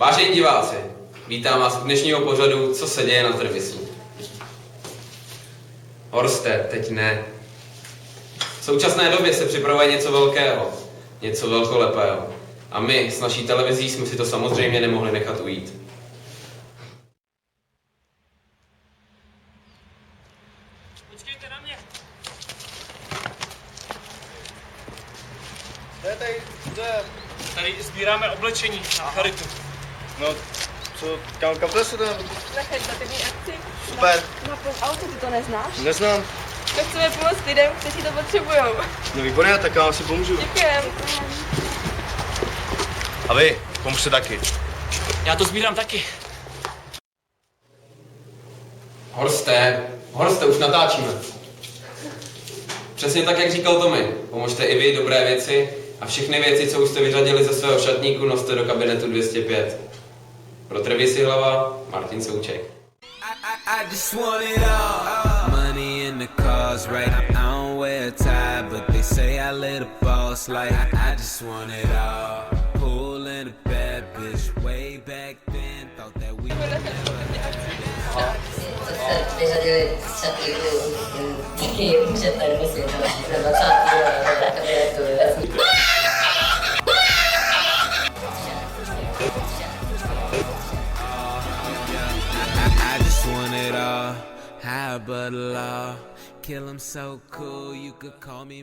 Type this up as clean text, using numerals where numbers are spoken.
Vážení diváci, vítám vás u dnešního pořadu Co se děje na Trevisu. Horste, teď ne. V současné době se připravuje něco velkého, něco velkolepého. A my s naší televizí jsme si to samozřejmě nemohli nechat ujít. Počkejte na mě. Tady sbíráme oblečení na charitu. No, co, kam to se jdeme? Na charitativní akci. Super. Na pln auto, ty to neznáš? Neznám. Tak chceme pomoct lidem, kteří to potřebujou. No výborně, tak já si pomůžu. Děkujem. A vy, pomůžte taky. Já to sbírám taky. Horste, už natáčíme. Přesně tak, jak říkal Tommy. Pomožte i vy dobré věci a všechny věci, co už jste vyřadili ze svého šatníku, noste do kabinetu 205. Pro Trevisy hlava, Martin Souček. I just want it all. Money in the cars, right? I don't wear a tie, but they say I let a boss like I just want it all. Pool and a bad bitch way back then. Thought that we would never vyřadili z šatníku taky před tady musím na začátku na kabinetu. I just want it all. High but law. Kill 'em so cool, you could call me